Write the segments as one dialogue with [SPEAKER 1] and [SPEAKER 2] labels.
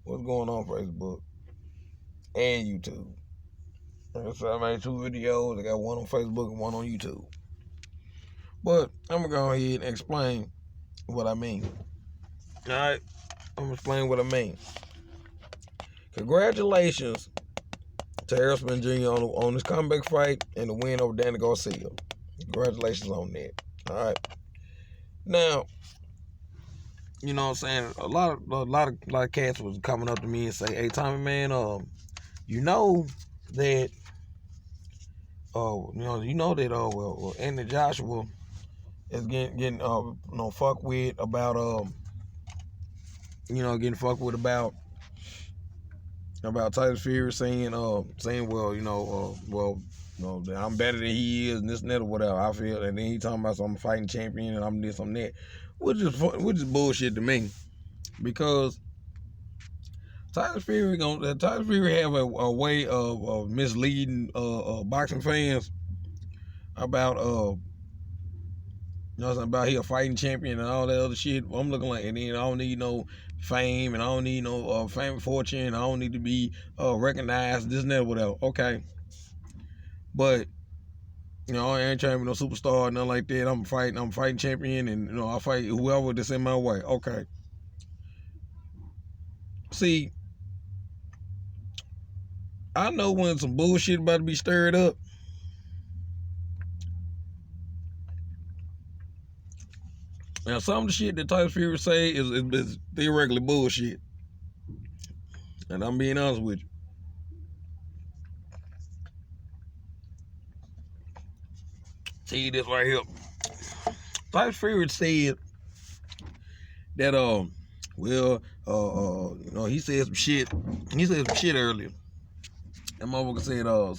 [SPEAKER 1] What's going on Facebook and YouTube? So I made 2 videos. I got one on Facebook and one on YouTube. But I'm going to go ahead and explain what I mean. Alright? I'm going to explain what I mean. Congratulations to Errol Spence Jr. on his comeback fight and the win over Danny Garcia. Congratulations on that. Alright? Now, you know what I'm saying? A lot of cats was coming up to me and say, "Hey, Tommy, man, you know that, Anthony Joshua is getting fucked with about getting fucked with about Tyson Fury saying I'm better than he is and this and that or whatever. I feel, and then he talking about I'm a fighting champion and I'm this, I'm that, which is bullshit to me, because Tyson Fury have a way of misleading boxing fans about about he a fighting champion and all that other shit. I'm looking like, and then I don't need no fame, and I don't need no fame and fortune. I don't need to be recognized, this and that, whatever. Okay, but I ain't trying to be no superstar or nothing like that. I'm fighting champion, and I fight whoever that's in my way. Okay. See, I know when some bullshit about to be stirred up. Now, some of the shit that Tyson Fury say is theoretically bullshit. And I'm being honest with you. See this right here. Tyson Fury said that he said some shit. He said some shit earlier. That motherfucker said all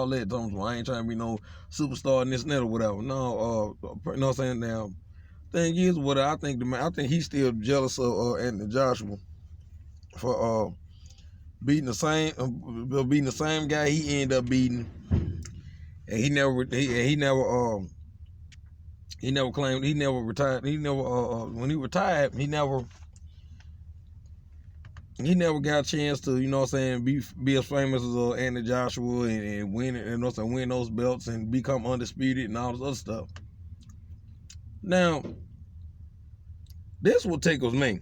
[SPEAKER 1] that. I ain't trying to be no superstar and this and that or whatever. No, you know what I'm saying? Now, thing is, what I think he's still jealous of Anthony Joshua for beating the same guy he ended up beating, and he never claimed, he never retired. He never when he retired, he never got a chance to, be as famous as Anthony Joshua and win it, and also win those belts and become undisputed and all this other stuff. Now, this will tickles me.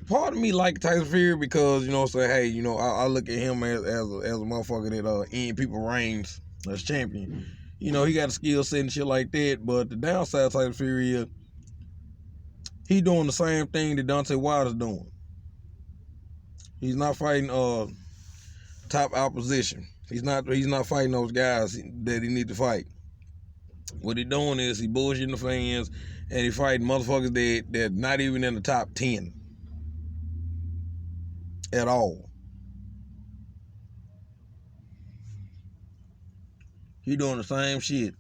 [SPEAKER 1] Part of me like Tyson Fury because, hey, I look at him as a motherfucker that end people reigns as champion. He got a skill set and shit like that, but the downside of Tyson Fury is he doing the same thing that Deontay Wilder's doing. He's not fighting top opposition. He's not fighting those guys that he need to fight. What he doing is he bullshitting the fans, and he fighting motherfuckers that not even in the top 10 at all. He doing the same shit.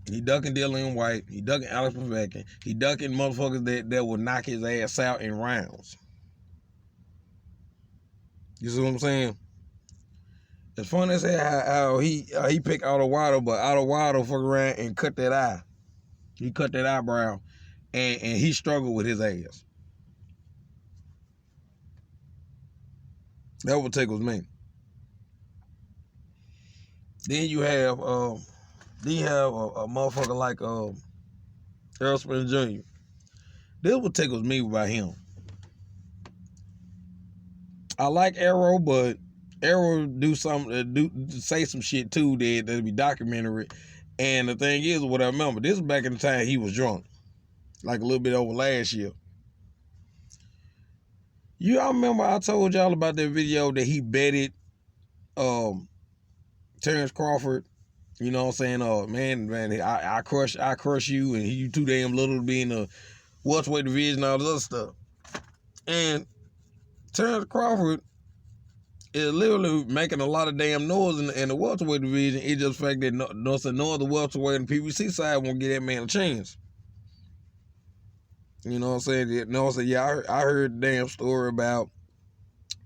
[SPEAKER 1] He ducking Dillian White. He ducking Alex Povetkin. He ducking motherfuckers that will knock his ass out in rounds. You see what I'm saying? It's funny as hell how he picked Otto Wilder, but Otto Wilder fuck around and cut that eye. He cut that eyebrow, and he struggled with his ass. That what tickles me. Then you have a motherfucker like Errol Spence Jr. This what tickles me about him. I like Errol, but Errol say some shit too that'll be documentary. And the thing is, what I remember, this was back in the time he was drunk, like a little bit over last year. Y'all remember I told y'all about that video that he betted Terence Crawford? You know what I'm saying? Man, I crush you, and you too damn little to be in the welterweight division, all this other stuff. And Terence Crawford is literally making a lot of damn noise in the welterweight division. It's just the fact that no other welterweight in the PBC side won't give that man a chance. You know what I'm saying? Yeah, I heard the damn story about,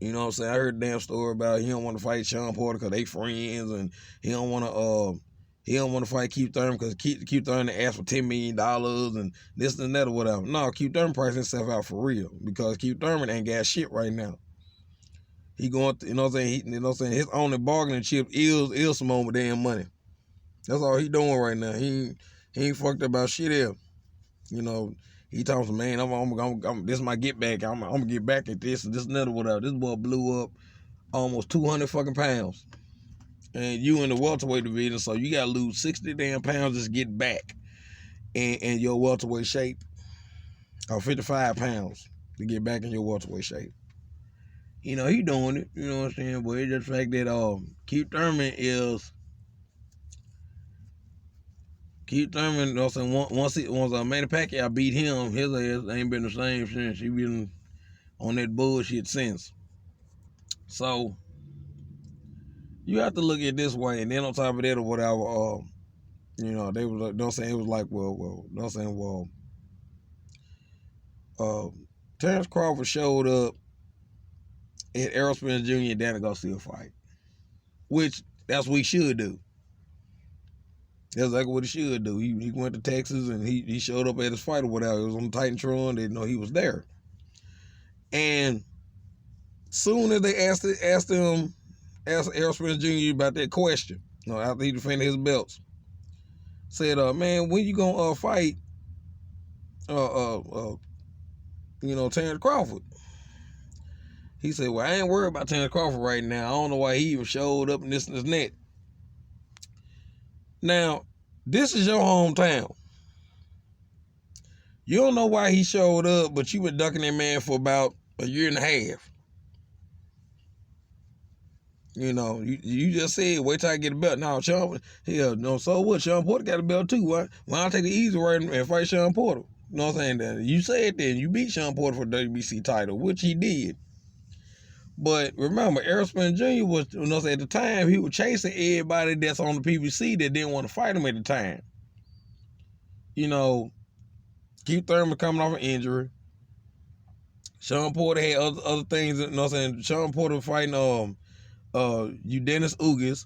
[SPEAKER 1] I heard the damn story about he don't want to fight Sean Porter because they friends, and he don't want to, He don't want to fight Keith Thurman because Keith Thurman asked for $10 million and this and that or whatever. No, Keith Thurman priced himself out for real because Keith Thurman ain't got shit right now. He going, you know what I'm saying? His only bargaining chip is some more damn money. That's all he doing right now. He ain't fucked about shit else. You know, he talking some, man, this is my get back. I'm gonna get back at this and this and that or whatever. This boy blew up almost 200 fucking pounds. And you in the welterweight division, so you gotta lose 60 damn pounds just to get back in your welterweight shape. Or 55 pounds to get back in your welterweight shape. You know, he doing it, you know what I'm saying? But it's just the fact that Keith Thurman, you know what I'm saying, once Manny Pacquiao beat him, his ass ain't been the same since. He been on that bullshit since. So you have to look at it this way, and then on top of that or whatever, you know, they was like, don't say it was like, don't say, Terence Crawford showed up at Errol Spence Jr. and Danny Garcia fight, which that's what he should do. That's exactly what he should do. He went to Texas and he showed up at his fight or whatever. It was on the Titantron. They didn't know he was there. And soon as they asked Errol Spence Jr. about that question, you know, after he defended his belts, said, man, when you gonna fight you know, Terence Crawford? He said, well, I ain't worried about Terence Crawford right now. I don't know why he even showed up in this and that. Now, this is your hometown. You don't know why he showed up, but you been ducking that man for about a year and a half. You know, you just said, wait till I get a belt. Now, Sean, no, so what? Sean Porter got a belt too. Why don't I take the easy way and fight Sean Porter? You know what I'm saying? That you said that you beat Sean Porter for the WBC title, which he did. But remember, Errol Spence Jr. was, you know, at the time, he was chasing everybody that's on the PBC that didn't want to fight him at the time. You know, Keith Thurman coming off an injury. Sean Porter had other things, you know what I'm saying? Sean Porter fighting Dennis Ugas.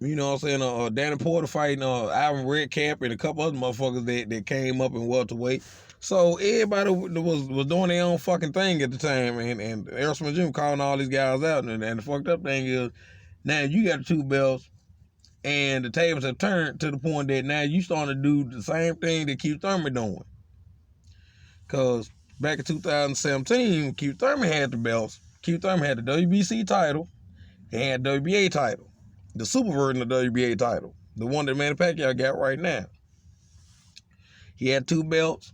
[SPEAKER 1] You know what I'm saying? Danny Porter fighting Ivan Redcap and a couple other motherfuckers that came up in welterweight. So everybody was doing their own fucking thing at the time, and Errol Spence Jr. calling all these guys out. And the fucked up thing is, now you got 2 belts, and the tables have turned to the point that now you starting to do the same thing that Keith Thurman doing. Because back in 2017, Keith Thurman had the belts. Keith Thurman had the WBC title, he had the WBA title, the super version of the WBA title, the one that Manny Pacquiao got right now. He had 2 belts.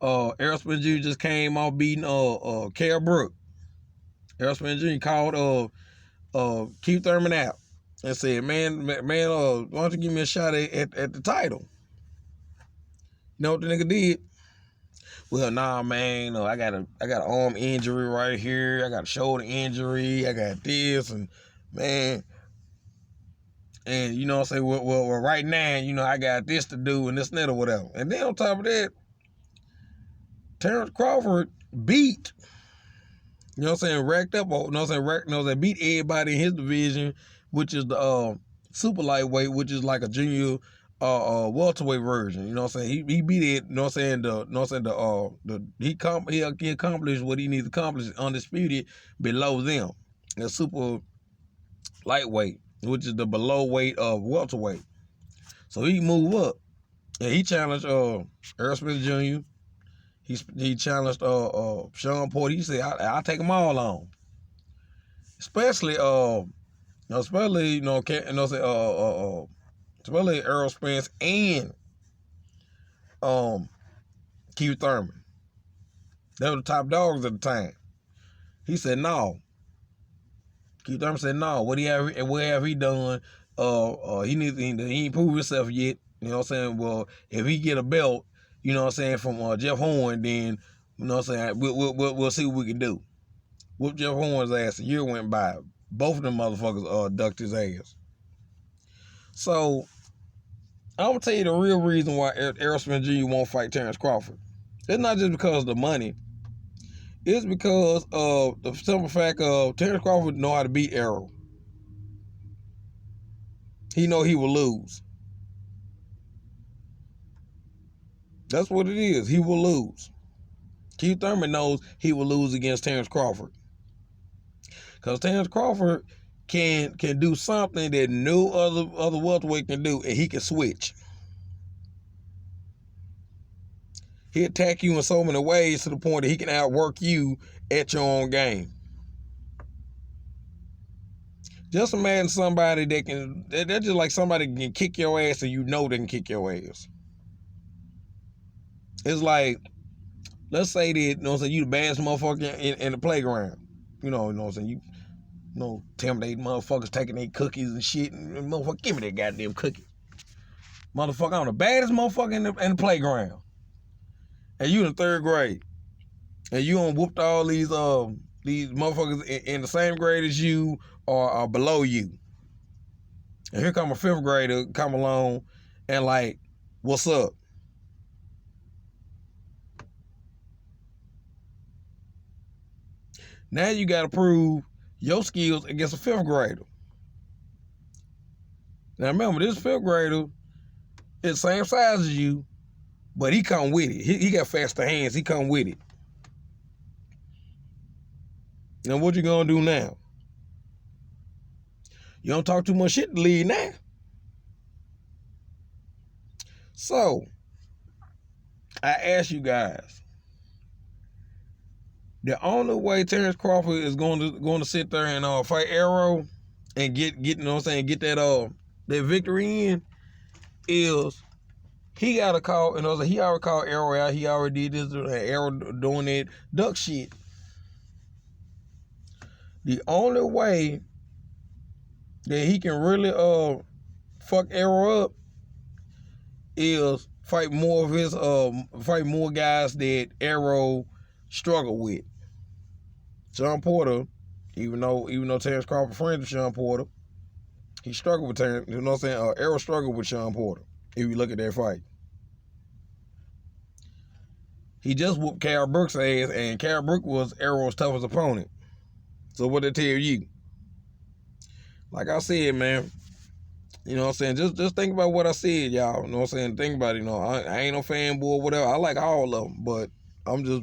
[SPEAKER 1] Errol Spence Jr. just came off beating Kell Brook. Errol Spence Jr. called Keith Thurman out and said, man, why don't you give me a shot at the title? You know what the nigga did? Well, nah, man, I got an arm injury right here. I got a shoulder injury. I got this, and man, and you know what I'm saying? Well, right now, you know, I got this to do and this and that or whatever. And then on top of that, Terence Crawford beat, you know what I'm saying, racked up, you know what I'm saying, beat everybody in his division, which is the super lightweight, which is like a junior welterweight version. You know what I'm saying? He beat it, you know what I'm saying, he accomplished what he needs to accomplish undisputed below them. The super lightweight, which is the below weight of welterweight. So he moved up. And he challenged Errol Spence Jr. He challenged Sean Porter. He said, I'll take them all on. Especially especially Errol Spence and Keith Thurman. They were the top dogs at the time. He said no. Keith Thurman said no. What have he done? He ain't proved himself yet. You know what I'm saying? Well, if he get a belt, you know what I'm saying, from Jeff Horn, then you know what I'm saying, we'll see what we can do. Whoop Jeff Horn's ass. A year went by. Both of them motherfuckers ducked his ass. So I'm gonna tell you the real reason why Errol Spence Jr. won't fight Terence Crawford. It's not just because of the money. It's because of the simple fact of Terence Crawford know how to beat Errol. He know he will lose. That's what it is. He will lose. Keith Thurman knows he will lose against Terence Crawford. Because Terence Crawford can do something that no other welterweight can do, and he can switch. He attack you in so many ways to the point that he can outwork you at your own game. Just imagine somebody they're just like somebody can kick your ass and you know they can kick your ass. It's like, let's say that, you know what I'm saying, you the baddest motherfucker in the playground. You know what I'm saying? You know, intimidate motherfuckers taking their cookies and shit. And motherfucker, give me that goddamn cookie. Motherfucker, I'm the baddest motherfucker in the playground. And you in 3rd grade. And you done whooped all these motherfuckers in the same grade as you or below you. And here come a 5th grader come along and like, what's up? Now you gotta prove your skills against a 5th grader. Now remember, this 5th grader is the same size as you, but he come with it. He got faster hands. He come with it. Now what you gonna do now? You don't talk too much shit to lead now. So, I ask you guys, the only way Terence Crawford is going to sit there and fight Errol and get you know what I'm saying, get that victory in is he got to call, you know, he already called Errol out. He already did this, Errol doing that duck shit. The only way that he can really fuck Errol up is fight more guys that Errol struggle with. Sean Porter, even though Terence Crawford friends with Sean Porter, he struggled with Terence. You know what I'm saying? Errol struggled with Sean Porter. If you look at that fight, he just whooped Carl Brooks' ass, and Carl Brooks was Errol's toughest opponent. So what they tell you? Like I said, man, you know what I'm saying? Just think about what I said, y'all. You know what I'm saying? Think about it. You know, I ain't no fanboy or whatever. I like all of them, but I'm just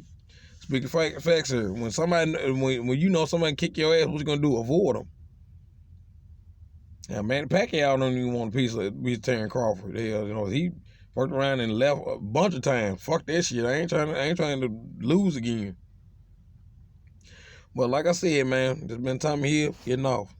[SPEAKER 1] speaking facts here. When you know somebody kick your ass, what you gonna do? Avoid them. Now, Manny Pacquiao don't even want a piece of Terence Crawford. Hell, you know, he worked around and left a bunch of times. Fuck that shit. I ain't trying to lose again. But like I said, man, there's been time here getting off.